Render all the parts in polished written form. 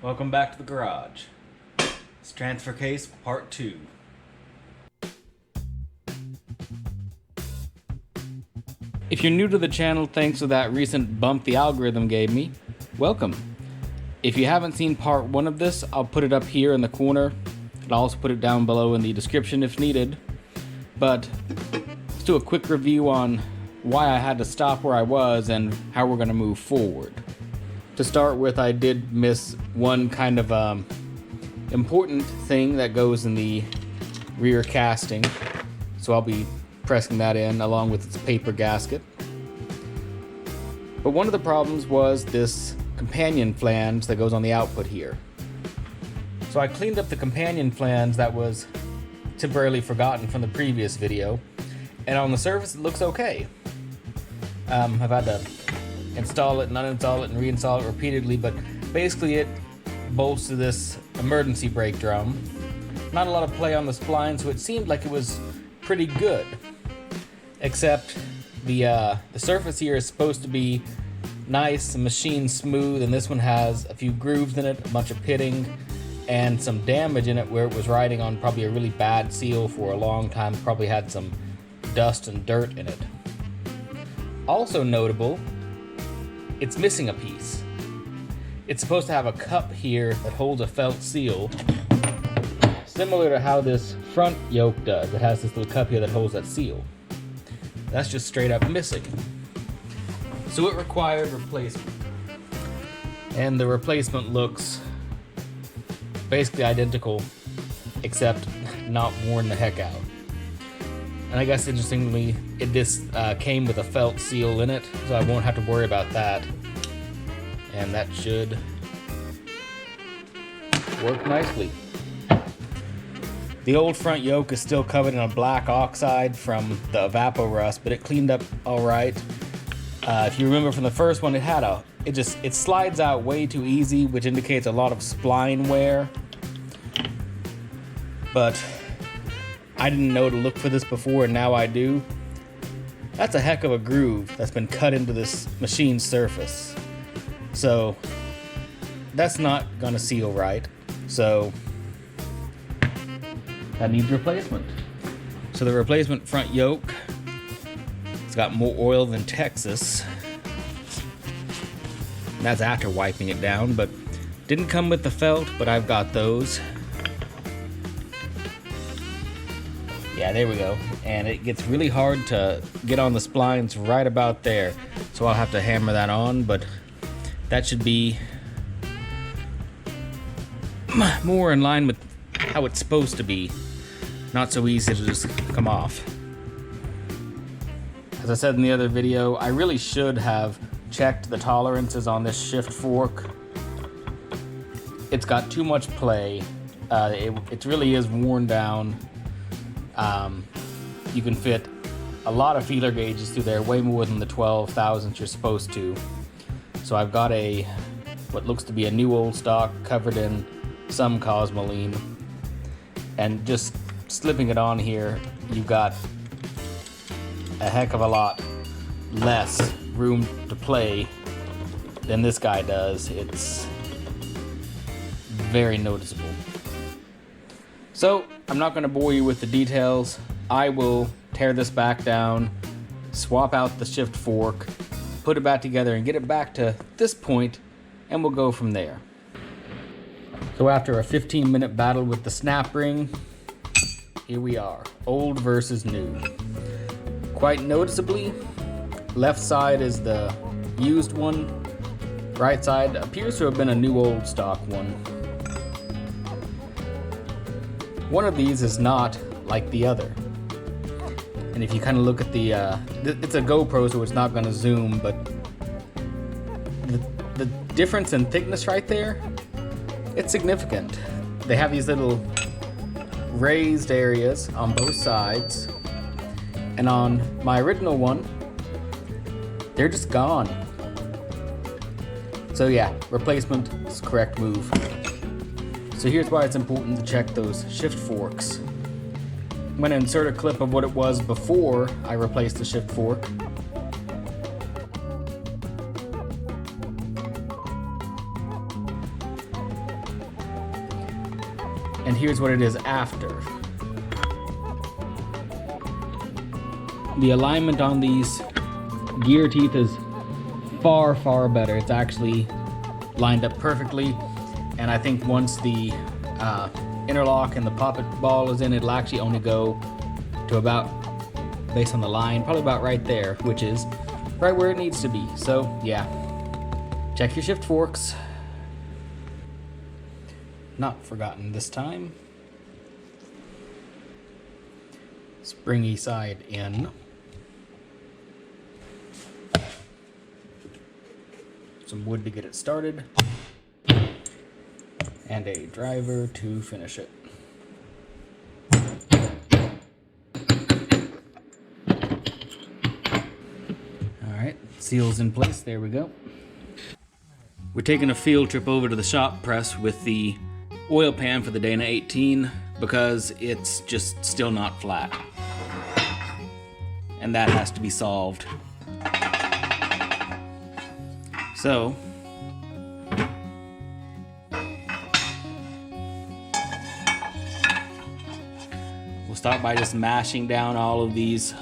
Welcome back to the garage. It's Transfer Case Part 2. If you're new to the channel thanks to that recent bump the algorithm gave me, welcome. If you haven't seen Part 1 of this, I'll put it up here in the corner. I'll also put it down below in the description if needed. But let's do a quick review on why I had to stop where I was and how we're going to move forward. To start with, I did miss one kind of important thing that goes in the rear casting, so I'll be pressing that in along with its paper gasket. But one of the problems was this companion flange that goes on the output here. So I cleaned up the companion flange that was temporarily forgotten from the previous video, and on the surface it looks okay. I've had to install it and uninstall it and reinstall it repeatedly, but basically it bolts to this emergency brake drum. Not a lot of play on the spline, so it seemed like it was pretty good. Except the surface here is supposed to be nice and machine smooth, and this one has a few grooves in it, a bunch of pitting, and some damage in it where it was riding on probably a really bad seal for a long time. Probably had some dust and dirt in it. Also notable, it's missing a piece. It's supposed to have a cup here that holds a felt seal, similar to how this front yoke does. It has this little cup here that holds that seal. That's just straight up missing. So it required replacement. And the replacement looks basically identical, except not worn the heck out. And I guess interestingly, this came with a felt seal in it, so I won't have to worry about that. And that should work nicely. The old front yoke is still covered in a black oxide from the Evapo-Rust, but it cleaned up all right. If you remember from the first one, it slides out way too easy, which indicates a lot of spline wear. But I didn't know to look for this before, and now I do. That's a heck of a groove that's been cut into this machine surface. So that's not gonna seal right. So that needs replacement. So the replacement front yoke, it's got more oil than Texas. That's after wiping it down, but didn't come with the felt, but I've got those. Yeah, there we go. And it gets really hard to get on the splines right about there. So I'll have to hammer that on, but that should be more in line with how it's supposed to be. Not so easy to just come off. As I said in the other video, I really should have checked the tolerances on this shift fork. It's got too much play. It really is worn down. You can fit a lot of feeler gauges through there, way more than the 12 thousandths you're supposed to. So I've got what looks to be a new old stock covered in some Cosmoline, and just slipping it on here, you've got a heck of a lot less room to play than this guy does. It's very noticeable. So I'm not going to bore you with the details. I will tear this back down, swap out the shift fork, put it back together and get it back to this point, and we'll go from there. So after a 15-minute battle with the snap ring, here we are, old versus new. Quite noticeably, left side is the used one, right side appears to have been a new old stock one. One of these is not like the other. And if you kind of look at it's a GoPro, so it's not going to zoom, but the difference in thickness right there, it's significant. They have these little raised areas on both sides, and on my original one, they're just gone. So yeah, replacement is the correct move. So here's why it's important to check those shift forks. I'm going to insert a clip of what it was before I replaced the shift fork. and here's what it is after. The alignment on these gear teeth is far, far better. It's actually lined up perfectly, and I think once the interlock and the poppet ball is in, it'll actually only go to about, based on the line, probably about right there, which is right where it needs to be. So yeah, check your shift forks. Not forgotten this time. Springy side in. Some wood to get it started, and a driver to finish it. Alright, seals in place, there we go. We're taking a field trip over to the shop press with the oil pan for the Dana 18 because it's just still not flat. And that has to be solved. So, we'll start by just mashing down all of these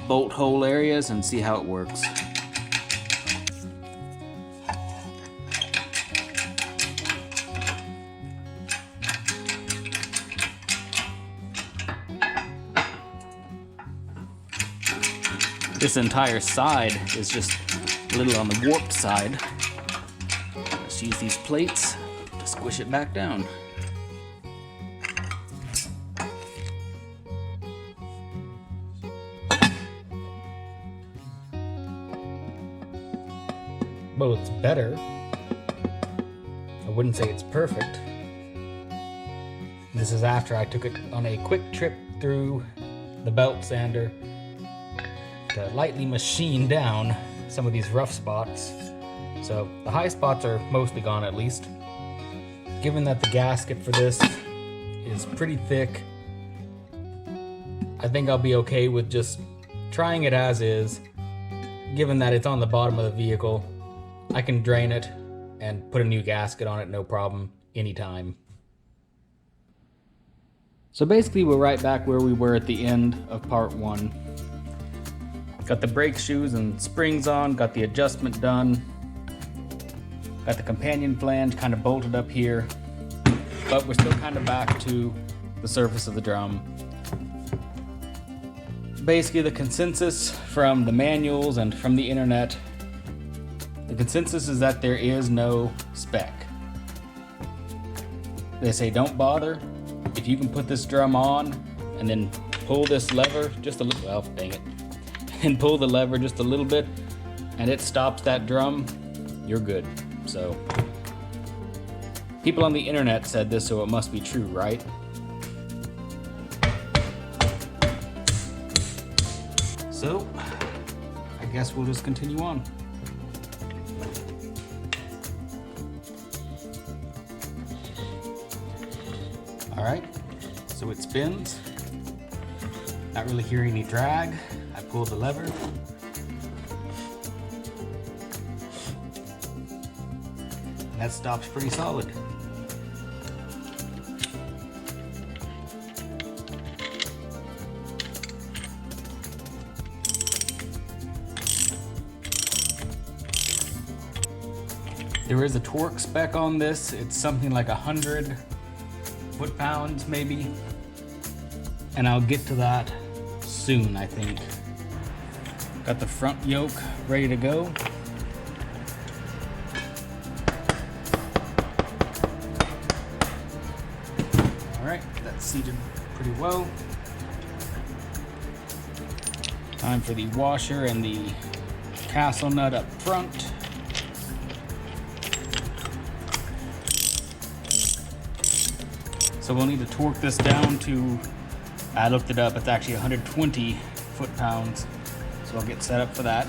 bolt hole areas and see how it works. This entire side is just a little on the warped side. Let's use these plates to squish it back down. Well, it's better. I wouldn't say it's perfect. This is after I took it on a quick trip through the belt sander to lightly machine down some of these rough spots. So the high spots are mostly gone, at least. Given that the gasket for this is pretty thick, I think I'll be okay with just trying it as is. Given that it's on the bottom of the vehicle, I can drain it and put a new gasket on it, no problem, anytime. So basically we're right back where we were at the end of part 1. Got the brake shoes and springs on, got the adjustment done, got the companion flange kind of bolted up here, but we're still kind of back to the surface of the drum. Basically the consensus from the manuals and from the internet, the consensus is that there is no spec. They say don't bother. If you can put this drum on and then pull this lever just a little, well, dang it, and pull the lever just a little bit and it stops that drum, you're good. So people on the internet said this, so it must be true, right? So I guess we'll just continue on. All right, so it spins. Not really hearing any drag. I pull the lever. And that stops pretty solid. There is a torque spec on this. It's something like 100 foot-pounds maybe. And I'll get to that soon, I think. Got the front yoke ready to go. All right, that's seated pretty well. Time for the washer and the castle nut up front. So we'll need to torque this down to, I looked it up, it's actually 120 foot-pounds. So I'll get set up for that.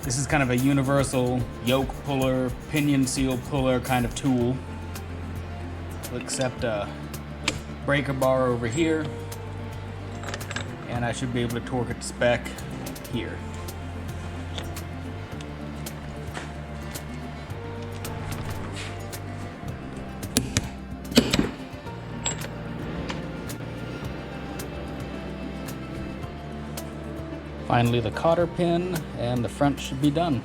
This is kind of a universal yoke puller, pinion seal puller kind of tool. We'll accept a breaker bar over here, and I should be able to torque it to spec here. Finally the cotter pin, and the front should be done.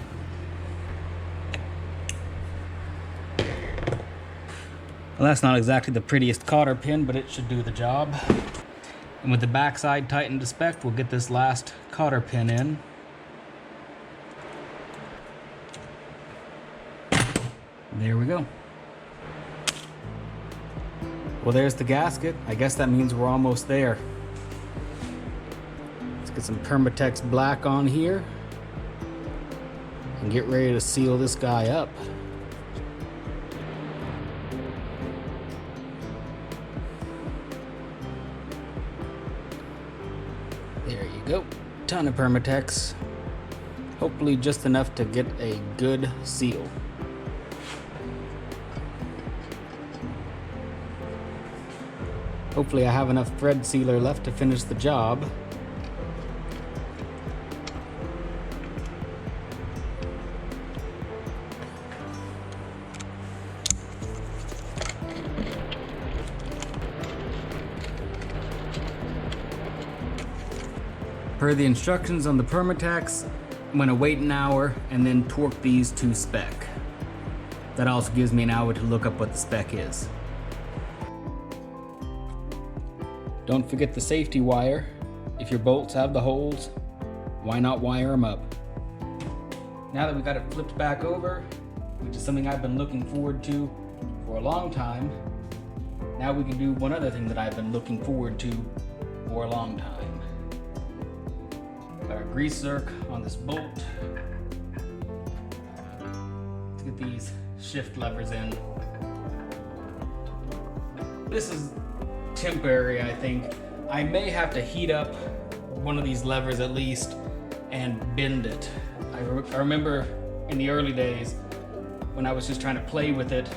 Well, that's not exactly the prettiest cotter pin, but it should do the job. And with the backside tightened to spec, we'll get this last cotter pin in. There we go. Well, there's the gasket. I guess that means we're almost there. Let's get some Permatex black on here and get ready to seal this guy up. There you go. Ton of Permatex. Hopefully just enough to get a good seal. Hopefully I have enough thread sealer left to finish the job. Per the instructions on the Permatex, I'm gonna wait an hour and then torque these to spec. That also gives me an hour to look up what the spec is. Don't forget the safety wire. If your bolts have the holes, why not wire them up? Now that we got it flipped back over, which is something I've been looking forward to for a long time, now we can do one other thing that I've been looking forward to for a long time. Got our grease zerk on this bolt. Let's get these shift levers in. This is temporary, I think. I may have to heat up one of these levers at least and bend it. I remember in the early days when I was just trying to play with it,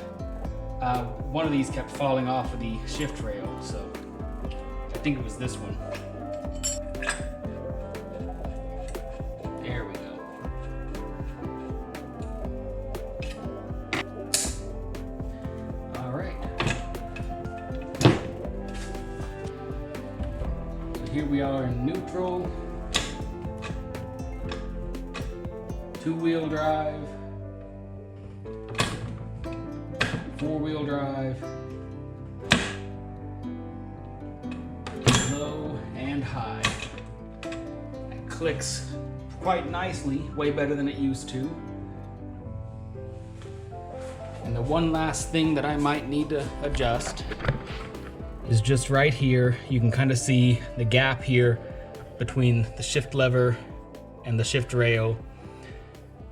one of these kept falling off of the shift rail, so I think it was this one. There we go. All right. Here we are in neutral, 2-wheel drive, 4-wheel drive, low and high. It clicks quite nicely, way better than it used to. And the one last thing that I might need to adjust is just right here. You can kind of see the gap here between the shift lever and the shift rail.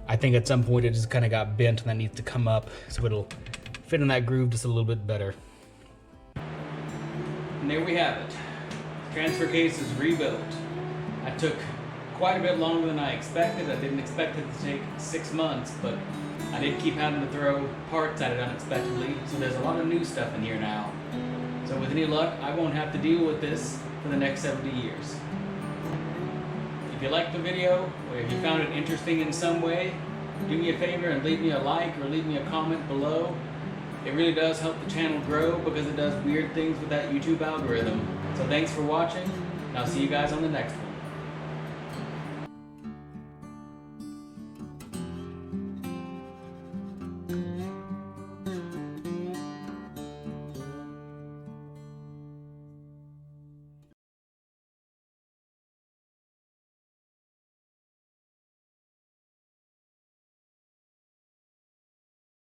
I think at some point it just kind of got bent and that needs to come up so it'll fit in that groove just a little bit better. And there we have it. Transfer case is rebuilt. I took quite a bit longer than I expected. I didn't expect it to take 6 months, but I did keep having to throw parts at it unexpectedly, so there's a lot of new stuff in here now. So with any luck, I won't have to deal with this for the next 70 years. If you liked the video, or if you found it interesting in some way, do me a favor and leave me a like or leave me a comment below. It really does help the channel grow because it does weird things with that YouTube algorithm. So thanks for watching, and I'll see you guys on the next one.